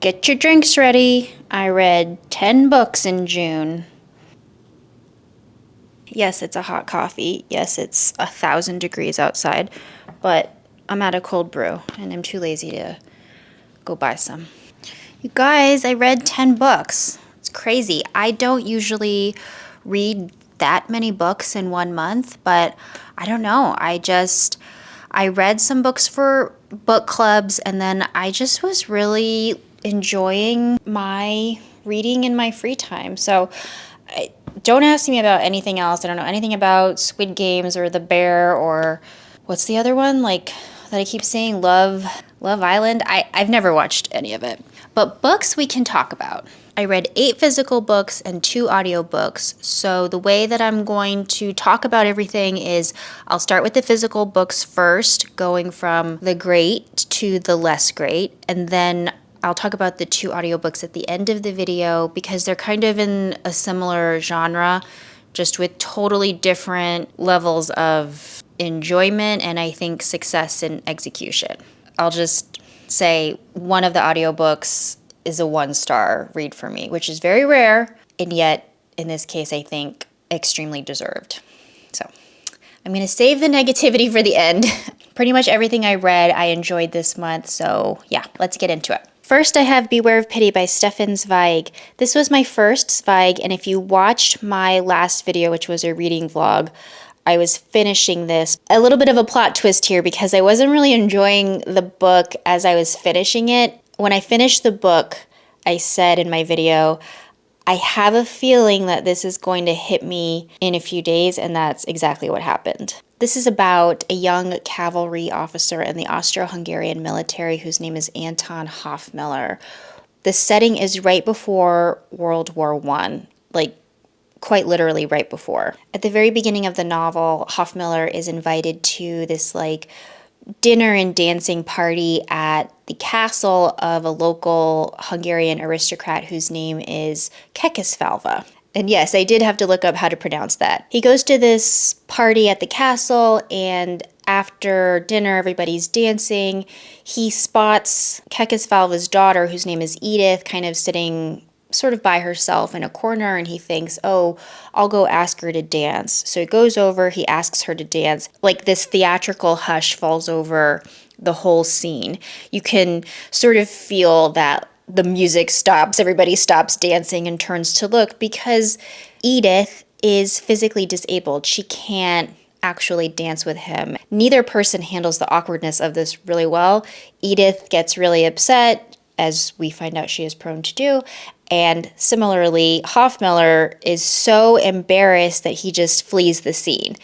Get your drinks ready. I read 10 books in June. Yes, it's a hot coffee. Yes, it's 1,000 degrees outside, but I'm at a cold brew and I'm too lazy to go buy some. You guys, I read 10 books. It's crazy. I don't usually read that many books in 1 month, but I don't know. I read some books for book clubs, and then I just was really enjoying my reading in my free time. So don't ask me about anything else. I don't know anything about Squid Games or The Bear or what's the other one? Like that I keep saying, Love Island. I've never watched any of it. But books we can talk about. I read 8 physical books and 2 audiobooks. So the way that I'm going to talk about everything is I'll start with the physical books first, going from the great to the less great, and then I'll talk about the 2 audiobooks at the end of the video because they're kind of in a similar genre, just with totally different levels of enjoyment and I think success in execution. I'll just say one of the audiobooks is a 1-star read for me, which is very rare, and yet in this case I think extremely deserved. So I'm going to save the negativity for the end. Pretty much everything I read I enjoyed this month, so yeah, let's get into it. First, I have Beware of Pity by Stefan Zweig. This was my first Zweig, and if you watched my last video, which was a reading vlog, I was finishing this. A little bit of a plot twist here because I wasn't really enjoying the book as I was finishing it. When I finished the book, I said in my video, I have a feeling that this is going to hit me in a few days, and that's exactly what happened. This is about a young cavalry officer in the Austro-Hungarian military whose name is Anton Hoffmiller. The setting is right before World War I, like quite literally right before. At the very beginning of the novel, Hoffmiller is invited to this dinner and dancing party at the castle of a local Hungarian aristocrat whose name is Kekesfalva. And yes, I did have to look up how to pronounce that. He goes to this party at the castle, and after dinner, everybody's dancing. He spots Kekesfalva's daughter, whose name is Edith, kind of sitting sort of by herself in a corner, and he thinks, oh, I'll go ask her to dance. So he goes over, he asks her to dance. Like this theatrical hush falls over the whole scene. You can sort of feel that the music stops, everybody stops dancing and turns to look because Edith is physically disabled. She can't actually dance with him. Neither person handles the awkwardness of this really well. Edith gets really upset, as we find out she is prone to do, and similarly, Hoffmiller is so embarrassed that he just flees the scene.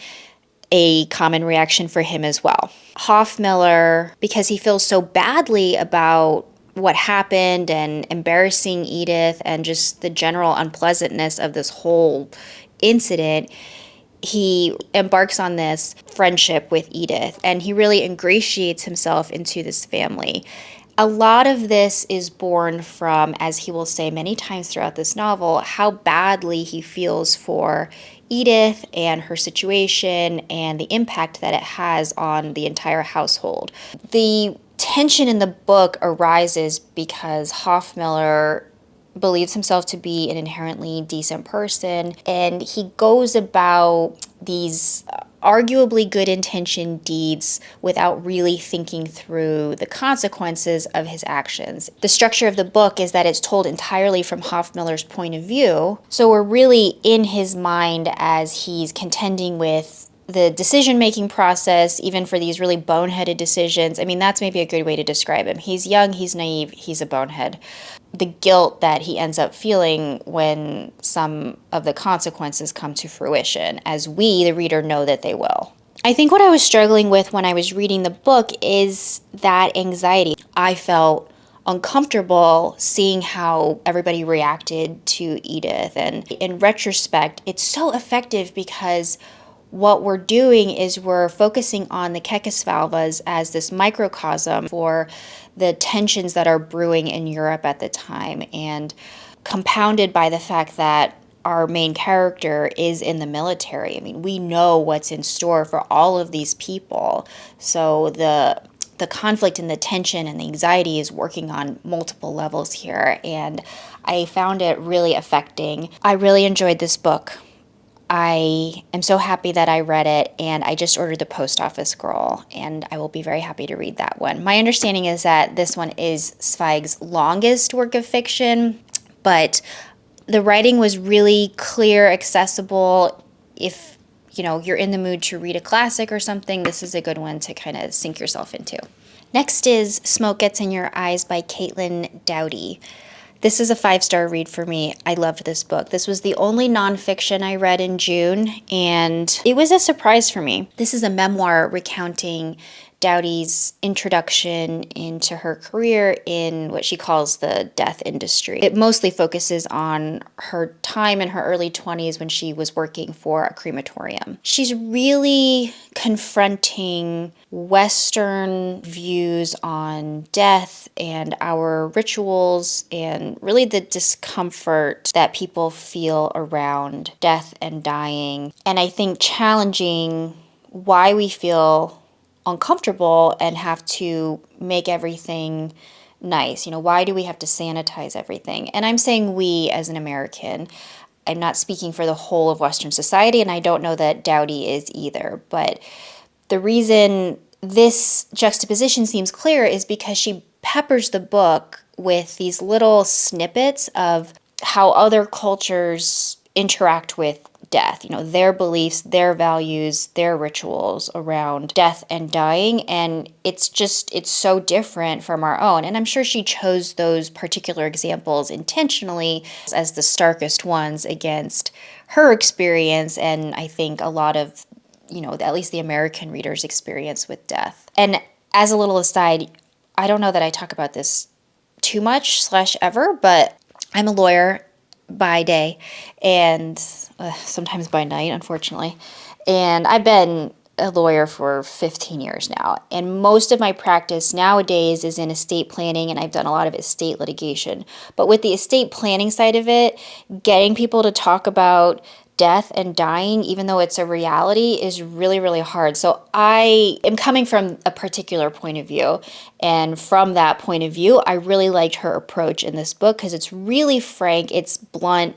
A common reaction for him as well. Hoffmiller, because he feels so badly about what happened and embarrassing Edith and just the general unpleasantness of this whole incident, he embarks on this friendship with Edith and he really ingratiates himself into this family. A lot of this is born from, as he will say many times throughout this novel, how badly he feels for Edith and her situation and the impact that it has on the entire household. The tension in the book arises because Hoffmiller believes himself to be an inherently decent person, and he goes about these arguably good-intentioned deeds without really thinking through the consequences of his actions. The structure of the book is that it's told entirely from Hoffmiller's point of view, so we're really in his mind as he's contending with the decision-making process, even for these really boneheaded decisions. I mean, that's maybe a good way to describe him. He's young, he's naive, he's a bonehead. The guilt that he ends up feeling when some of the consequences come to fruition, as we, the reader, know that they will. I think what I was struggling with when I was reading the book is that anxiety. I felt uncomfortable seeing how everybody reacted to Edith, and in retrospect, it's so effective because what we're doing is we're focusing on the Kekesfalvas as this microcosm for the tensions that are brewing in Europe at the time, and compounded by the fact that our main character is in the military. I mean, we know what's in store for all of these people. So the the conflict and the tension and the anxiety is working on multiple levels here, and I found it really affecting. I really enjoyed this book. I am so happy that I read it, and I just ordered The Post Office Girl, and I will be very happy to read that one. My understanding is that this one is Zweig's longest work of fiction, but the writing was really clear, accessible. If you're in the mood to read a classic or something, this is a good one to kind of sink yourself into. Next is Smoke Gets in Your Eyes by Caitlin Doughty. This is a 5-star read for me. I loved this book. This was the only nonfiction I read in June, and it was a surprise for me. This is a memoir recounting Doughty's introduction into her career in what she calls the death industry. It mostly focuses on her time in her early 20s when she was working for a crematorium. She's really confronting Western views on death and our rituals, and really the discomfort that people feel around death and dying. And I think challenging why we feel uncomfortable and have to make everything nice. Why do we have to sanitize everything? And I'm saying we as an American. I'm not speaking for the whole of Western society, and I don't know that Doughty is either. But the reason this juxtaposition seems clear is because she peppers the book with these little snippets of how other cultures interact with death, their beliefs, their values, their rituals around death and dying. And it's so different from our own. And I'm sure she chose those particular examples intentionally as the starkest ones against her experience, and I think a lot of, at least the American reader's experience with death. And as a little aside, I don't know that I talk about this too much / ever, but I'm a lawyer by day and sometimes by night, unfortunately. And I've been a lawyer for 15 years now. And most of my practice nowadays is in estate planning, and I've done a lot of estate litigation. But with the estate planning side of it, getting people to talk about death and dying, even though it's a reality, is really, really hard. So I am coming from a particular point of view. And from that point of view, I really liked her approach in this book because it's really frank, it's blunt.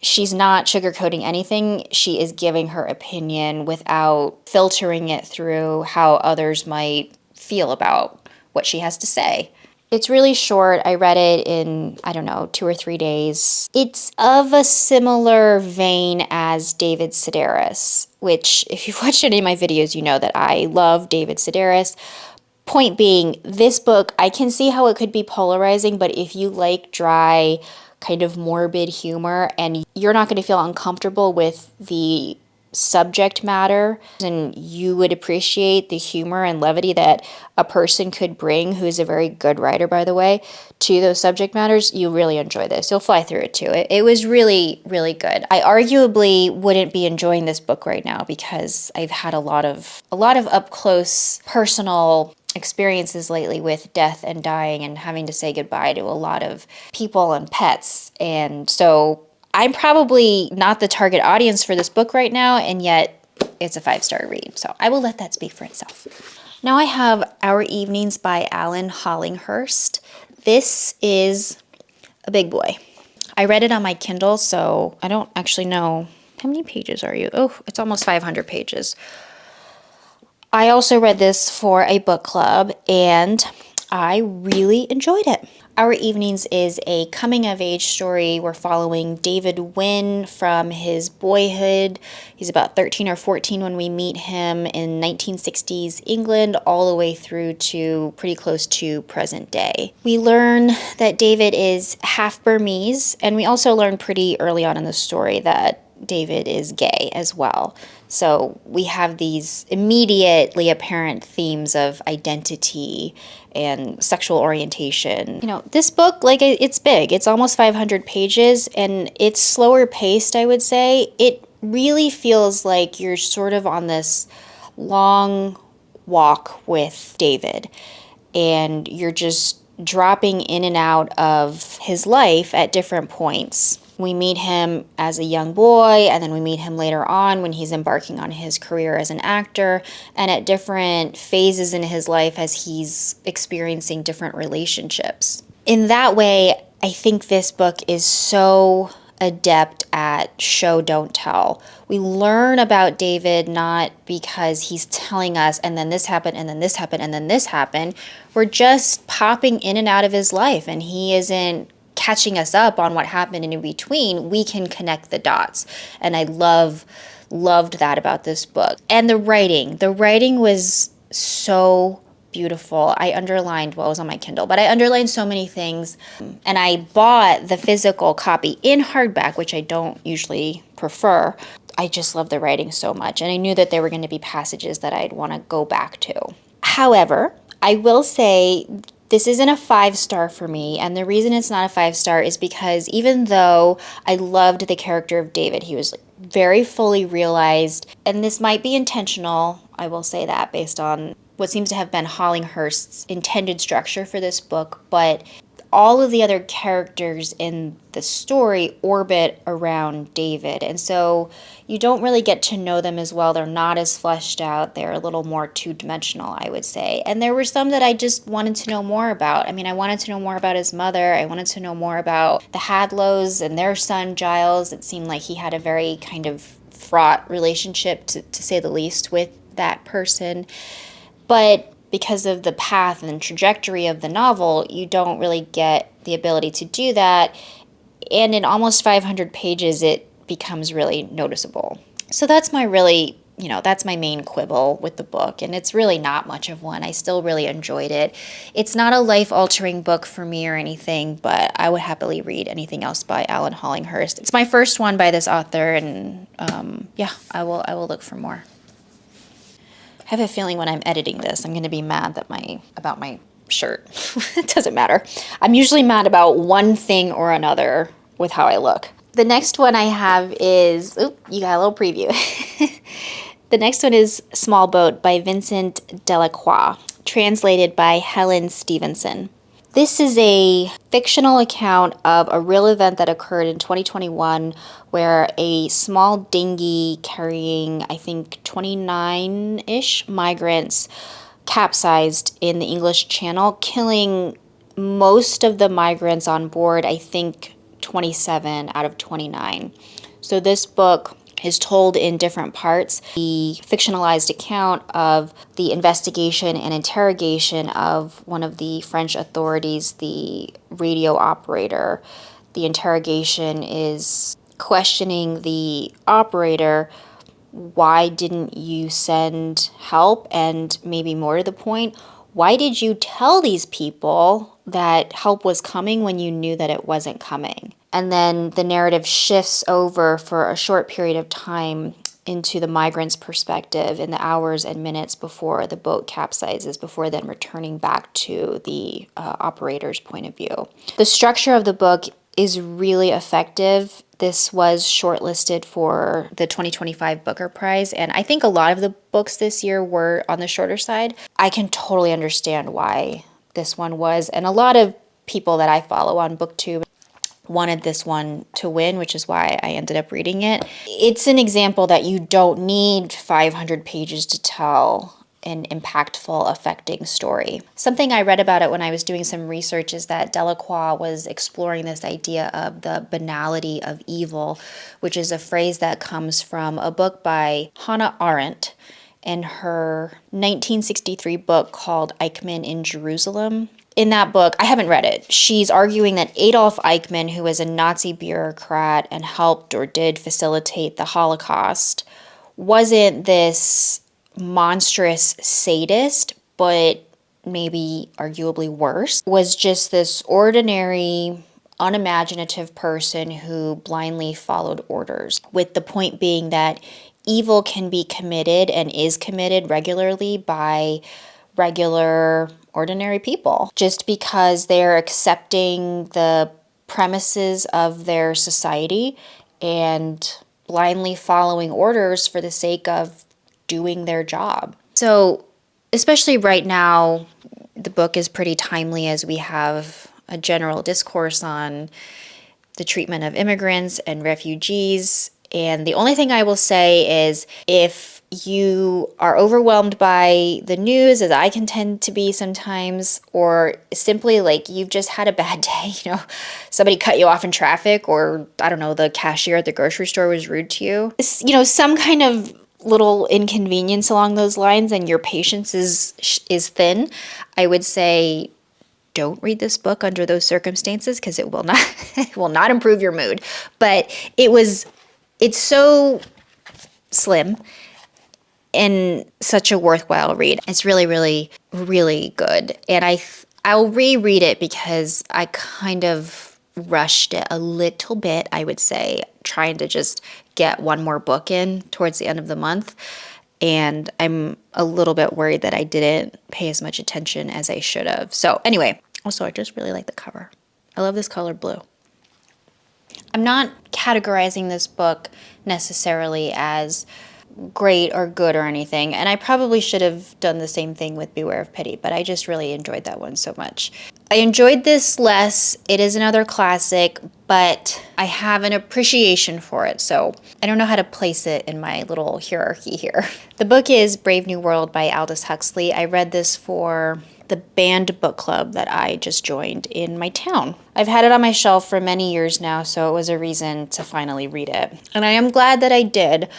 She's not sugarcoating anything. She is giving her opinion without filtering it through how others might feel about what she has to say. It's really short. I read it in, 2 or 3 days. It's of a similar vein as David Sedaris, which, if you've watched any of my videos, you know that I love David Sedaris. Point being, this book, I can see how it could be polarizing, but if you like dry, kind of morbid humor, and you're not going to feel uncomfortable with the subject matter, and you would appreciate the humor and levity that a person could bring, who is a very good writer, by the way, to those subject matters, you really enjoy this. You'll fly through it too. It was really, really good. I arguably wouldn't be enjoying this book right now because I've had a lot of up close personal experiences lately with death and dying and having to say goodbye to a lot of people and pets. And so I'm probably not the target audience for this book right now, and yet it's a 5-star read. So I will let that speak for itself. Now I have Our Evenings by Alan Hollinghurst. This is a big boy. I read it on my Kindle, so I don't actually know. How many pages are you? Oh, it's almost 500 pages. I also read this for a book club, and I really enjoyed it. Our Evenings is a coming-of-age story. We're following David Wynn from his boyhood. He's about 13 or 14 when we meet him in 1960s England, all the way through to pretty close to present day. We learn that David is half Burmese, and we also learn pretty early on in the story that David is gay as well. So we have these immediately apparent themes of identity and sexual orientation. This book, it's big. It's almost 500 pages, and it's slower paced, I would say. It really feels like you're sort of on this long walk with David, and you're just dropping in and out of his life at different points. We meet him as a young boy, and then we meet him later on when he's embarking on his career as an actor, and at different phases in his life as he's experiencing different relationships. In that way, I think this book is so adept at show, don't tell. We learn about David not because he's telling us, and then this happened, and then this happened, and then this happened. We're just popping in and out of his life, and he isn't catching us up on what happened in between. We can connect the dots, and I loved that about this book. And the writing was so beautiful. I underlined what was on my Kindle, but I underlined so many things. And I bought the physical copy in hardback, which I don't usually prefer. I just love the writing so much. And I knew that there were going to be passages that I'd want to go back to. However, I will say this isn't a 5-star for me. And the reason it's not a 5-star is because even though I loved the character of David, he was very fully realized. And this might be intentional. I will say that based on what seems to have been Hollinghurst's intended structure for this book, but all of the other characters in the story orbit around David, and so you don't really get to know them as well. They're not as fleshed out. They're a little more two-dimensional, I would say. And there were some that I just wanted to know more about. I mean, I wanted to know more about his mother. I wanted to know more about the Hadlows and their son, Giles. It seemed like he had a very kind of fraught relationship, to say the least, with that person. But because of the path and trajectory of the novel, you don't really get the ability to do that. And in almost 500 pages, it becomes really noticeable. So that's my that's my main quibble with the book. And it's really not much of one. I still really enjoyed it. It's not a life-altering book for me or anything, but I would happily read anything else by Alan Hollinghurst. It's my first one by this author, and I will look for more. I have a feeling when I'm editing this, I'm going to be mad about my shirt. It doesn't matter. I'm usually mad about one thing or another with how I look. The next one I have is, you got a little preview. The next one is Small Boat by Vincent Delecroix, translated by Helen Stevenson. This is a fictional account of a real event that occurred in 2021 where a small dinghy carrying, I think, 29-ish migrants capsized in the English Channel, killing most of the migrants on board, I think 27 out of 29. So this book is told in different parts. The fictionalized account of the investigation and interrogation of one of the French authorities, the radio operator. The interrogation is questioning the operator. Why didn't you send help? And maybe more to the point, why did you tell these people that help was coming when you knew that it wasn't coming? And then the narrative shifts over for a short period of time into the migrants' perspective in the hours and minutes before the boat capsizes, before then returning back to the operator's point of view. The structure of the book is really effective. This was shortlisted for the 2025 Booker Prize, and I think a lot of the books this year were on the shorter side. I can totally understand why this one was, and a lot of people that I follow on BookTube wanted this one to win, which is why I ended up reading it. It's an example that you don't need 500 pages to tell an impactful, affecting story. Something I read about it when I was doing some research is that Delecroix was exploring this idea of the banality of evil, which is a phrase that comes from a book by Hannah Arendt in her 1963 book called Eichmann in Jerusalem. In that book, I haven't read it, she's arguing that Adolf Eichmann, who was a Nazi bureaucrat and helped or did facilitate the Holocaust, wasn't this monstrous sadist, but maybe arguably worse, was just this ordinary, unimaginative person who blindly followed orders, with the point being that evil can be committed and is committed regularly by regular, ordinary people, just because they're accepting the premises of their society and blindly following orders for the sake of doing their job. So, especially right now, the book is pretty timely as we have a general discourse on the treatment of immigrants and refugees. And the only thing I will say is if you are overwhelmed by the news, as I can tend to be sometimes, or simply like you've just had a bad day, somebody cut you off in traffic, or I don't know, the cashier at the grocery store was rude to you, some kind of little inconvenience along those lines and your patience is thin, I would say don't read this book under those circumstances because it will not it will not improve your mood. But it's so slim and such a worthwhile read. It's really, really, really good. And I'll reread it because I kind of rushed it a little bit, I would say, trying to just get one more book in towards the end of the month. And I'm a little bit worried that I didn't pay as much attention as I should have. So anyway, also I just really like the cover. I love this color blue. I'm not categorizing this book necessarily as great or good or anything, and I probably should have done the same thing with Beware of Pity, but I just really enjoyed that one so much. I enjoyed this less. It is another classic, but I have an appreciation for it, so I don't know how to place it in my little hierarchy here. The book is Brave New World by Aldous Huxley. I read this for the band book club that I just joined in my town. I've had it on my shelf for many years now, so it was a reason to finally read it. And I am glad that I did,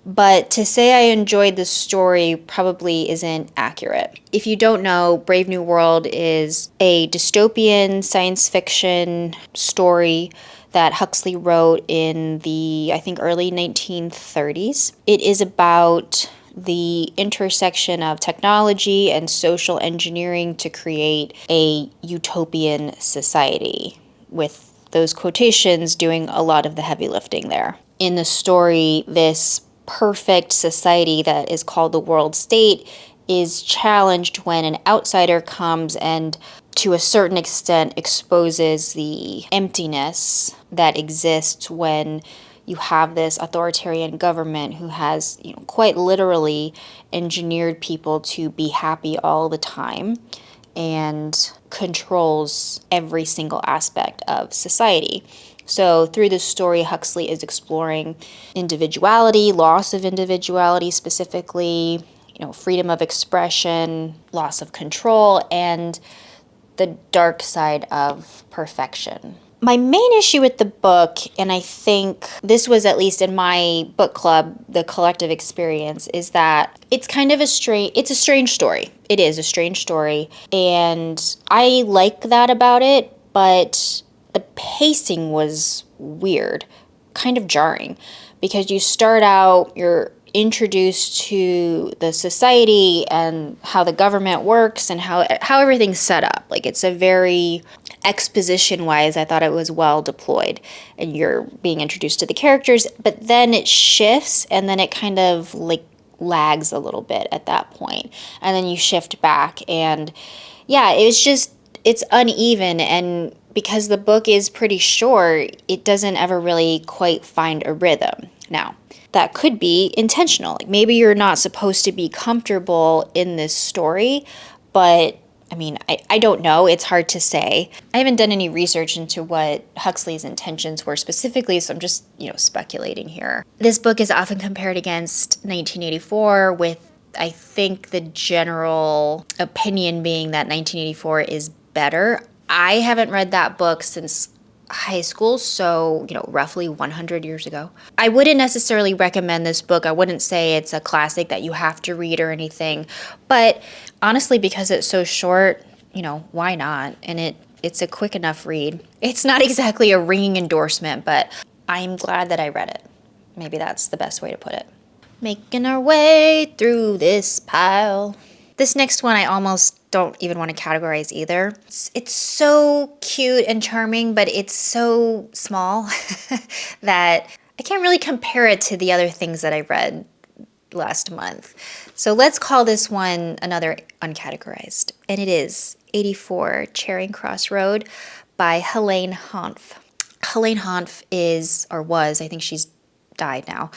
but to say I enjoyed the story probably isn't accurate. If you don't know, Brave New World is a dystopian science fiction story that Huxley wrote in the, I think, early 1930s. It is about the intersection of technology and social engineering to create a utopian society, with those quotations doing a lot of the heavy lifting there. In the story, this perfect society that is called the world state is challenged when an outsider comes and to a certain extent exposes the emptiness that exists when you have this authoritarian government who has, quite literally engineered people to be happy all the time and controls every single aspect of society. So through this story, Huxley is exploring individuality, loss of individuality specifically, freedom of expression, loss of control, and the dark side of perfection. My main issue with the book, and I think this was at least in my book club, the collective experience, is that it's kind of a strange story. It is a strange story, and I like that about it, but the pacing was weird, kind of jarring, because you start out, you're introduced to the society and how the government works and how everything's set up. Like, it's a very exposition wise, I thought it was well deployed, and you're being introduced to the characters, but then it shifts and then it kind of like lags a little bit at that point, and then you shift back, and yeah, it's uneven. And because the book is pretty short, it doesn't ever really quite find a rhythm. Now, that could be intentional. Like, maybe you're not supposed to be comfortable in this story, but I mean, I don't know. It's hard to say. I haven't done any research into what Huxley's intentions were specifically, so I'm just, speculating here. This book is often compared against 1984, with, I think, the general opinion being that 1984 is better. I haven't read that book since high school, so, roughly 100 years ago. I wouldn't necessarily recommend this book. I wouldn't say it's a classic that you have to read or anything, but honestly, because it's so short, why not? And it's a quick enough read. It's not exactly a ringing endorsement, but I'm glad that I read it. Maybe that's the best way to put it. Making our way through this pile. This next one I almost don't even want to categorize either. It's so cute and charming, but it's so small that I can't really compare it to the other things that I read last month. So let's call this one another uncategorized. And it is 84 Charing Cross Road by Helene Hanff. Helene Hanff is, or was, I think she's died now.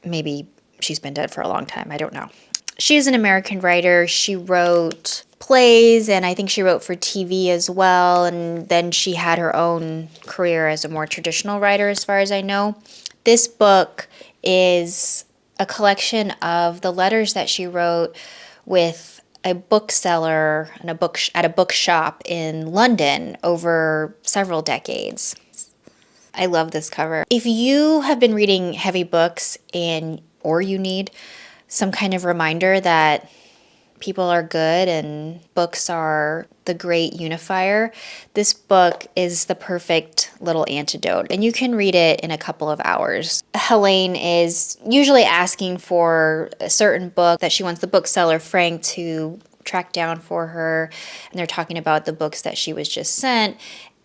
Maybe she's been dead for a long time. I don't know. She is an American writer. She wrote plays, and I think she wrote for TV as well, and then she had her own career as a more traditional writer as far as I know. This book is a collection of the letters that she wrote with a bookseller and at a bookshop in London over several decades. I love this cover. If you have been reading heavy books or you need some kind of reminder that people are good and books are the great unifier, this book is the perfect little antidote, and you can read it in a couple of hours. Helene is usually asking for a certain book that she wants the bookseller Frank to track down for her, and they're talking about the books that she was just sent.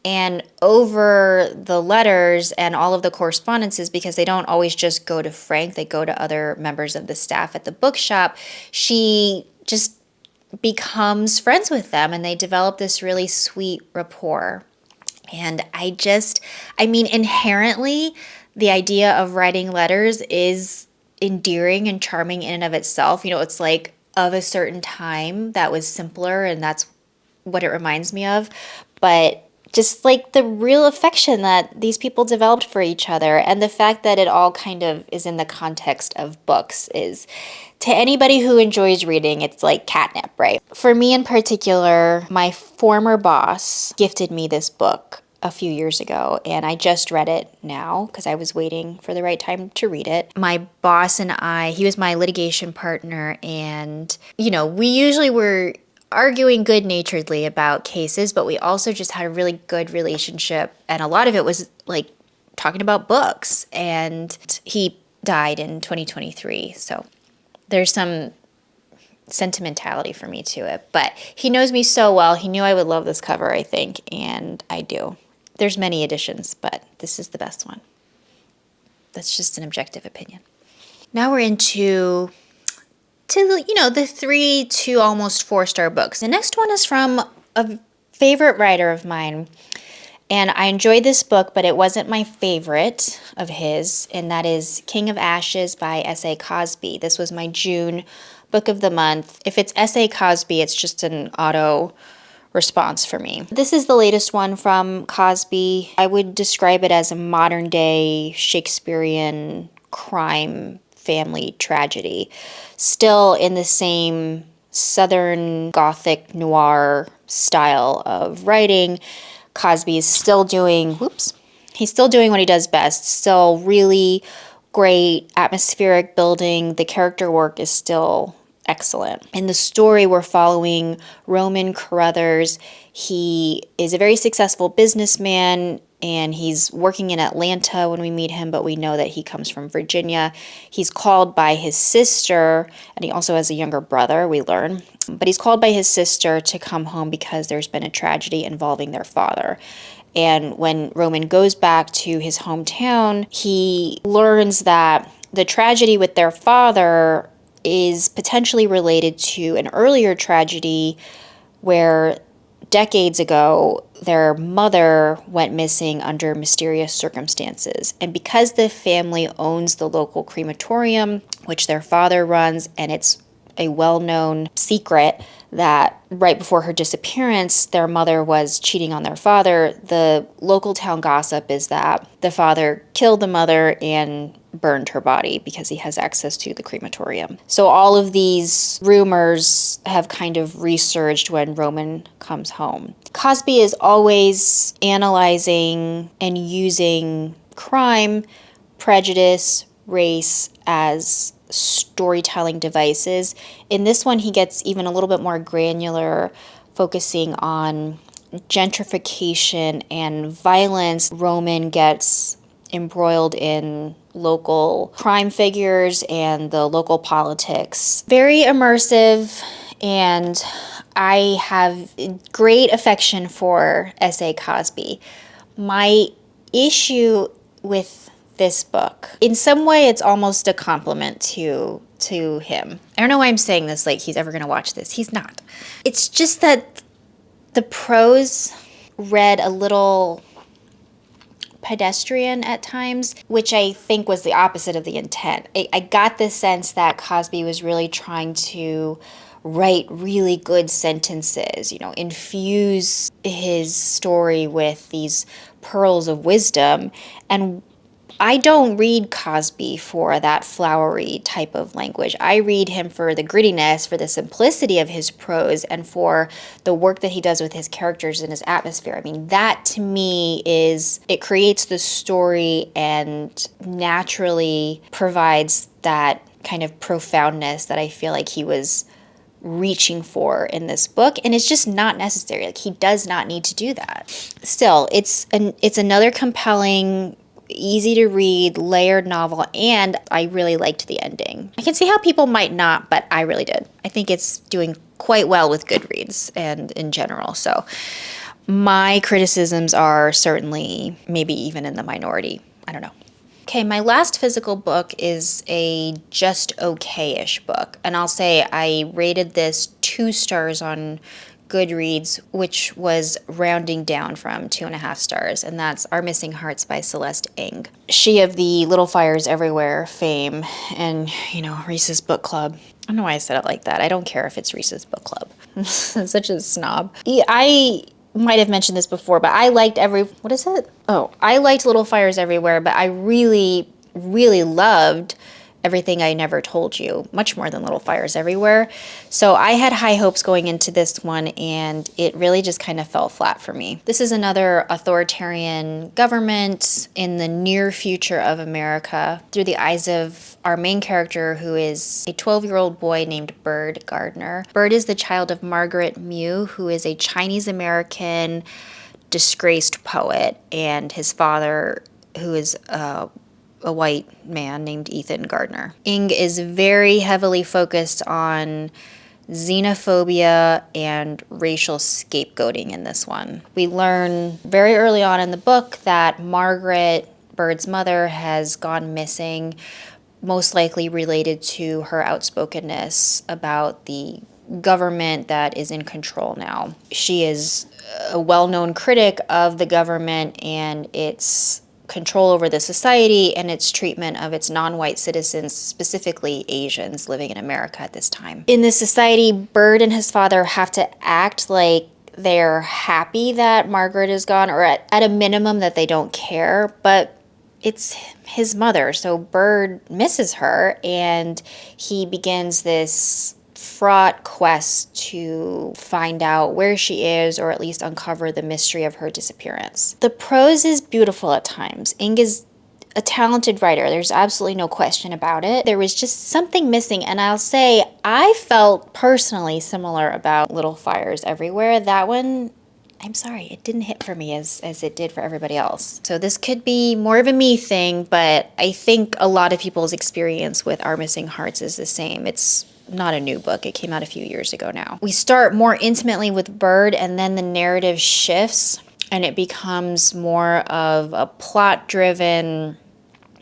And over the letters and all of the correspondences, because they don't always just go to Frank, they go to other members of the staff at the bookshop, she just becomes friends with them, and they develop this really sweet rapport. And inherently, the idea of writing letters is endearing and charming in and of itself. It's like of a certain time that was simpler, and that's what it reminds me of. But just like the real affection that these people developed for each other, and the fact that it all kind of is in the context of books is, to anybody who enjoys reading, it's like catnip, right? For me in particular, my former boss gifted me this book a few years ago, and I just read it now because I was waiting for the right time to read it. My boss and he was my litigation partner, and, we usually were arguing good-naturedly about cases, but we also just had a really good relationship, and a lot of it was like talking about books. And he died in 2023, so there's some sentimentality for me to it, but he knows me so well. He knew I would love this cover, I think, and I do. There's many editions, but this is the best one. That's just an objective opinion. Now we're into the 3 to almost 4-star books. The next one is from a favorite writer of mine, and I enjoyed this book, but it wasn't my favorite of his, and that is King of Ashes by S.A. Cosby. This was my June book of the month. If it's S.A. Cosby, it's just an auto response for me. This is the latest one from Cosby. I would describe it as a modern day Shakespearean crime family tragedy, still in the same Southern Gothic noir style of writing. Cosby is still doing, he's still doing what he does best. Still really great atmospheric building. The character work is still excellent. In the story, we're following Roman Carruthers. He is a very successful businessman, and he's working in Atlanta when we meet him, but we know that he comes from Virginia. He's called by his sister, and he also has a younger brother, we learn. But he's called by his sister to come home because there's been a tragedy involving their father. And when Roman goes back to his hometown, he learns that the tragedy with their father is potentially related to an earlier tragedy where decades ago, their mother went missing under mysterious circumstances. And because the family owns the local crematorium, which their father runs, and it's a well-known secret that right before her disappearance, their mother was cheating on their father, the local town gossip is that the father killed the mother and burned her body because he has access to the crematorium. So all of these rumors have kind of resurged when Roman comes home. Cosby is always analyzing and using crime, prejudice, race as storytelling devices. In this one, he gets even a little bit more granular, focusing on gentrification and violence. Roman gets embroiled in local crime figures and the local politics. Very immersive, and I have great affection for S.A. Cosby. My issue with this book, in some way, it's almost a compliment to him. I don't know why I'm saying this like he's ever going to watch this. He's not. It's just that the prose read a little pedestrian at times, which I think was the opposite of the intent. I got the sense that Cosby was really trying to write really good sentences, you know, infuse his story with these pearls of wisdom. And I don't read Cosby for that flowery type of language. I read him for the grittiness, for the simplicity of his prose, and for the work that he does with his characters and his atmosphere. I mean, that to me is, it creates the story and naturally provides that kind of profoundness that I feel like he was reaching for in this book, and it's just not necessary. Like, he does not need to do that. Still, it's another compelling, easy to read, layered novel, and I really liked the ending. I can see how people might not, but I really did. I think it's doing quite well with Goodreads and in general. So my criticisms are certainly maybe even in the minority. I don't know. Okay, my last physical book is a just okay-ish book. And I'll say I rated this 2 stars on Goodreads, which was rounding down from 2.5 stars, and that's Our Missing Hearts by Celeste Ng. She of the Little Fires Everywhere fame and, you know, Reese's Book Club. I don't know why I said it like that. I don't care if it's Reese's Book Club. I'm such a snob. I might have mentioned this before, but I liked I liked Little Fires Everywhere, but I really, really loved Everything I Never Told You, much more than Little Fires Everywhere. So I had high hopes going into this one, and it really just kind of fell flat for me. This is another authoritarian government in the near future of America through the eyes of our main character, who is a 12-year-old boy named Bird Gardner. Bird is the child of Margaret Mew, who is a Chinese-American disgraced poet, and his father, who is a white man named Ethan Gardner. Ng is very heavily focused on xenophobia and racial scapegoating in this one. We learn very early on in the book that Margaret, Bird's mother, has gone missing, most likely related to her outspokenness about the government that is in control now. She is a well-known critic of the government and its control over the society and its treatment of its non-white citizens, specifically Asians living in America at this time. In this society, Bird and his father have to act like they're happy that Margaret is gone, or at a minimum that they don't care, but it's his mother, so Bird misses her, and he begins this fraught quest to find out where she is, or at least uncover the mystery of her disappearance. The prose is beautiful at times. Ng is a talented writer. There's absolutely no question about it. There was just something missing, and I'll say I felt personally similar about Little Fires Everywhere. That one, I'm sorry, it didn't hit for me as it did for everybody else. So this could be more of a me thing, but I think a lot of people's experience with Our Missing Hearts is the same. It's not a new book. It came out a few years ago now. We start more intimately with Bird, and then the narrative shifts, and it becomes more of a plot-driven,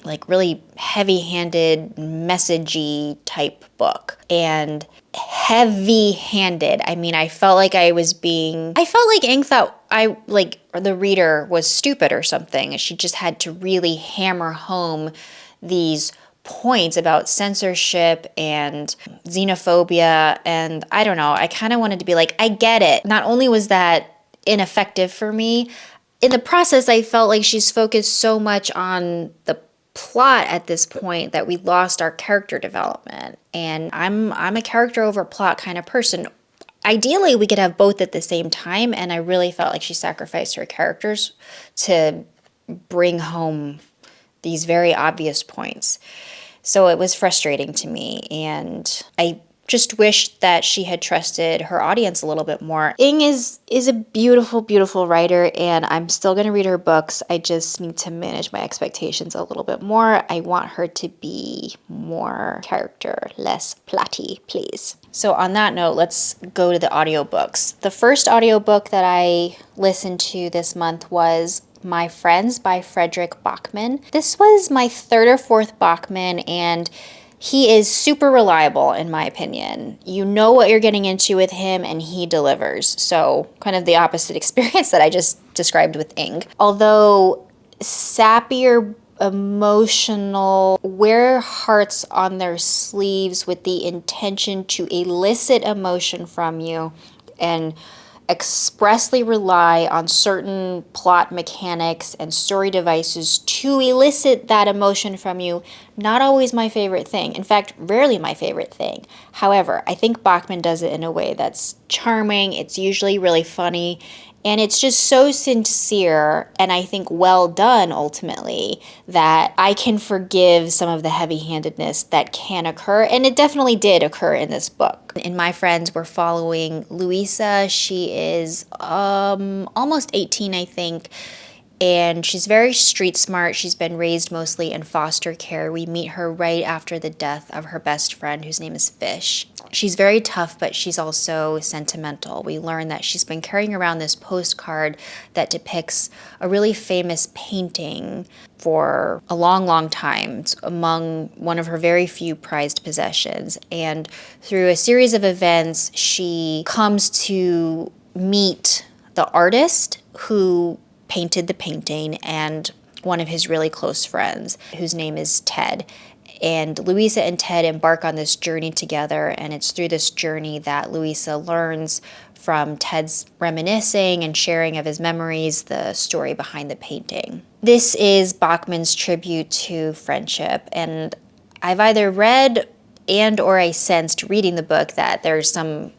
like really heavy-handed, messagey type book. And heavy-handed, I mean, I felt like Ng thought the reader was stupid or something. She just had to really hammer home these points about censorship and xenophobia, and I don't know, I kind of wanted to be like, I get it. Not only was that ineffective for me, in the process I felt like she's focused so much on the plot at this point that we lost our character development, and I'm a character over plot kind of person. Ideally we could have both at the same time, and I really felt like she sacrificed her characters to bring home these very obvious points. So it was frustrating to me, and I just wished that she had trusted her audience a little bit more. Ng is a beautiful, beautiful writer, and I'm still going to read her books. I just need to manage my expectations a little bit more. I want her to be more character, less plotty, please. So on that note, let's go to the audiobooks. The first audiobook that I listened to this month was My Friends by Fredrik Backman. This was my 3rd or 4th Backman, and he is super reliable in my opinion. You know what you're getting into with him, and he delivers. So kind of the opposite experience that I just described with Ng. Although sappier emotional, wear hearts on their sleeves with the intention to elicit emotion from you and expressly rely on certain plot mechanics and story devices to elicit that emotion from you. Not always my favorite thing. In fact, rarely my favorite thing. However, I think Backman does it in a way that's charming. It's usually really funny. And it's just so sincere and I think well done ultimately that I can forgive some of the heavy-handedness that can occur. And it definitely did occur in this book. In my friends, we're following Louisa. She is almost 18, I think. And she's very street smart. She's been raised mostly in foster care. We meet her right after the death of her best friend, whose name is Fish. She's very tough, but she's also sentimental. We learn that she's been carrying around this postcard that depicts a really famous painting for a long, long time. It's among one of her very few prized possessions. And through a series of events, she comes to meet the artist who painted the painting and one of his really close friends, whose name is Ted. And Louisa and Ted embark on this journey together, and it's through this journey that Louisa learns from Ted's reminiscing and sharing of his memories the story behind the painting. This is Backman's tribute to friendship, and I've either read and or I sensed reading the book that there's some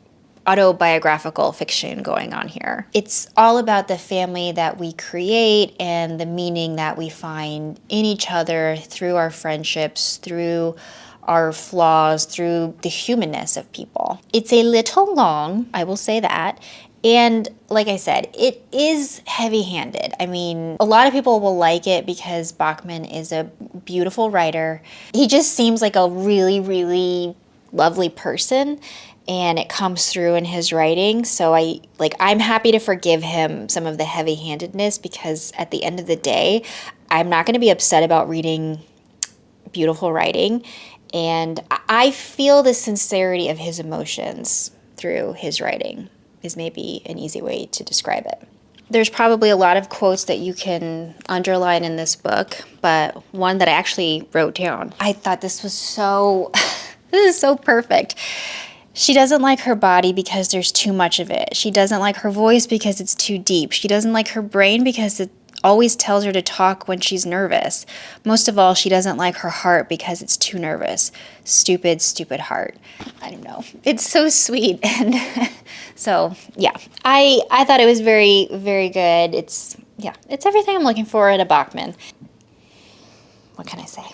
autobiographical fiction going on here. It's all about the family that we create and the meaning that we find in each other through our friendships, through our flaws, through the humanness of people. It's a little long, I will say that. And like I said, it is heavy-handed. I mean, a lot of people will like it because Backman is a beautiful writer. He just seems like a really, really lovely person, and it comes through in his writing. So I'm happy to forgive him some of the heavy-handedness because at the end of the day, I'm not going to be upset about reading beautiful writing. And I feel the sincerity of his emotions through his writing is maybe an easy way to describe it. There's probably a lot of quotes that you can underline in this book, but one that I actually wrote down. I thought this was so, this is so perfect. She doesn't like her body because there's too much of it. She doesn't like her voice because it's too deep. She doesn't like her brain because it always tells her to talk when she's nervous. Most of all, she doesn't like her heart because it's too nervous. Stupid, stupid heart. I don't know. It's so sweet. And so, yeah, I thought it was very, very good. It's everything I'm looking for in a Backman. What can I say?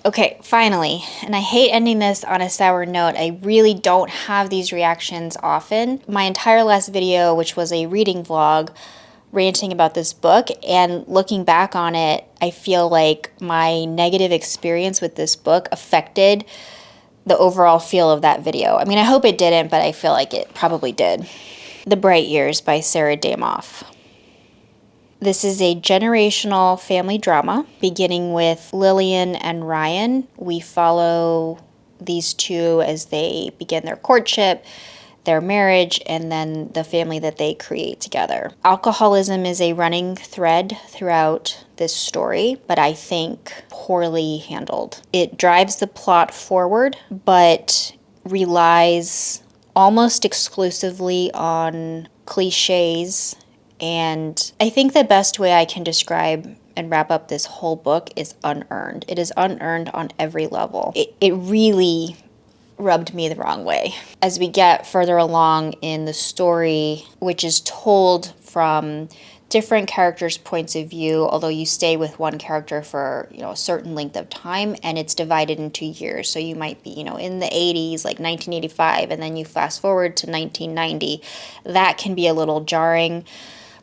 Okay, finally, and I hate ending this on a sour note, I really don't have these reactions often. My entire last video, which was a reading vlog, ranting about this book, and looking back on it, I feel like my negative experience with this book affected the overall feel of that video. I mean, I hope it didn't, but I feel like it probably did. The Bright Years by Sarah Damoff. This is a generational family drama, beginning with Lillian and Ryan. We follow these two as they begin their courtship, their marriage, and then the family that they create together. Alcoholism is a running thread throughout this story, but I think poorly handled. It drives the plot forward, but relies almost exclusively on cliches. And I think the best way I can describe and wrap up this whole book is unearned. It is unearned on every level. It really rubbed me the wrong way. As we get further along in the story, which is told from different characters' points of view, although you stay with one character for, a certain length of time, and it's divided into years. So you might be, in the 80s, like 1985, and then you fast forward to 1990. That can be a little jarring,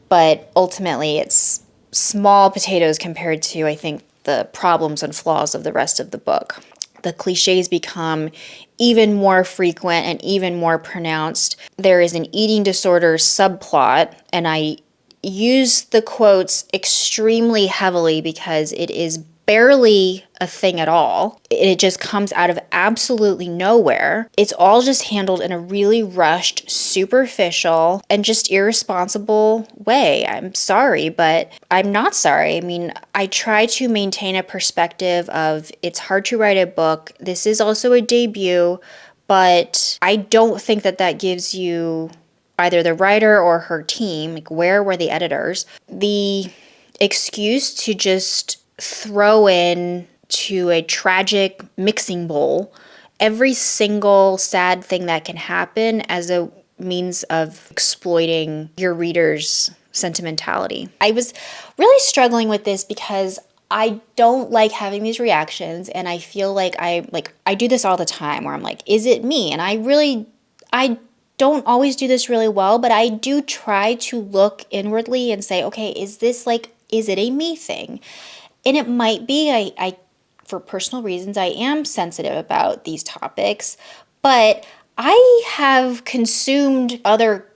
but ultimately it's small potatoes compared to, I think, the problems and flaws of the rest of the book. The cliches become even more frequent and even more pronounced. There is an eating disorder subplot, and I use the quotes extremely heavily because it is barely a thing at all. It just comes out of absolutely nowhere. It's all just handled in a really rushed, superficial, and just irresponsible way. I'm sorry, but I'm not sorry. I mean, I try to maintain a perspective of it's hard to write a book. This is also a debut, but I don't think that that gives you either the writer or her team, like where were the editors, the excuse to just throw in to a tragic mixing bowl every single sad thing that can happen as a means of exploiting your reader's sentimentality. I was really struggling with this because I don't like having these reactions, and I feel like I do this all the time where I'm like, is it me? And I don't always do this really well, but I do try to look inwardly and say, okay, is it a me thing? And it might be. I for personal reasons, I am sensitive about these topics, but I have consumed other,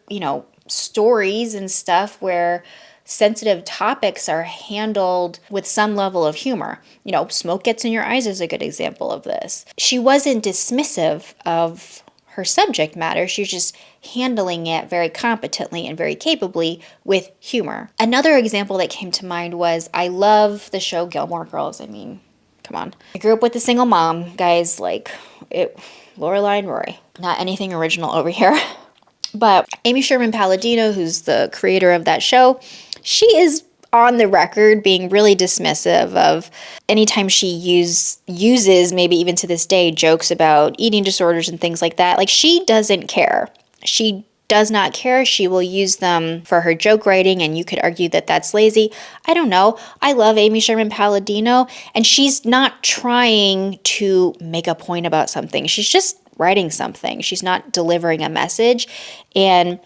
stories and stuff where sensitive topics are handled with some level of humor. Smoke Gets in Your Eyes is a good example of this. She wasn't dismissive of her subject matter. She's just handling it very competently and very capably with humor. Another example that came to mind was I love the show Gilmore Girls. I mean, come on. I grew up with a single mom, guys, Lorelai and Rory. Not anything original over here. But Amy Sherman Palladino, who's the creator of that show, she is on the record being really dismissive of anytime she uses, maybe even to this day, jokes about eating disorders and things like that. Like, she doesn't care. She does not care. She will use them for her joke writing, and you could argue that that's lazy. I don't know. I love Amy Sherman Palladino, and she's not trying to make a point about something. She's just writing something. She's not delivering a message, and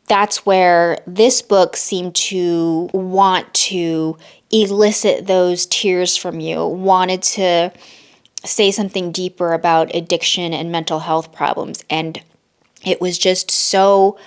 that's where this book seemed to want to elicit those tears from you, wanted to say something deeper about addiction and mental health problems, and it was just so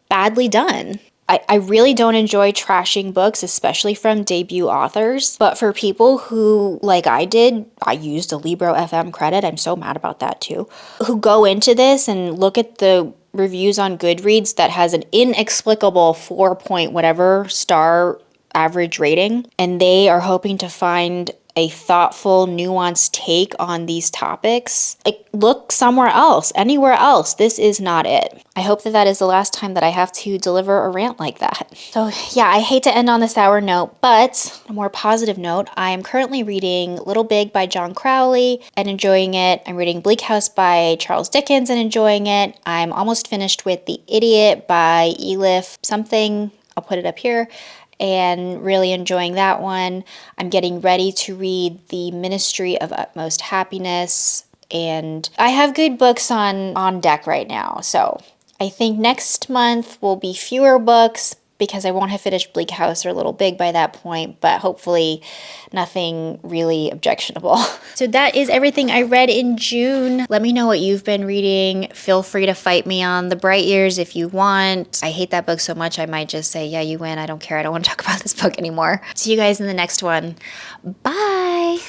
badly done. I really don't enjoy trashing books, especially from debut authors. But for people who, like I did, I used a Libro FM credit, I'm so mad about that too, who go into this and look at the reviews on Goodreads that has an inexplicable 4 point whatever star average rating, and they are hoping to find a thoughtful, nuanced take on these topics, look somewhere else, anywhere else. This is not it. I hope that is the last time that I have to deliver a rant like that. So yeah, I hate to end on a sour note, but a more positive note, I am currently reading Little Big by John Crowley and enjoying it. I'm reading Bleak House by Charles Dickens and enjoying it. I'm almost finished with The Idiot by Elif something. I'll put it up here. And really enjoying that one. I'm getting ready to read The Ministry of Utmost Happiness, and I have good books on deck right now. So I think next month will be fewer books because I won't have finished Bleak House or Little Big by that point, but hopefully nothing really objectionable. So that is everything I read in June. Let me know what you've been reading. Feel free to fight me on The Bright Years if you want. I hate that book so much I might just say, yeah, you win. I don't care. I don't want to talk about this book anymore. See you guys in the next one. Bye.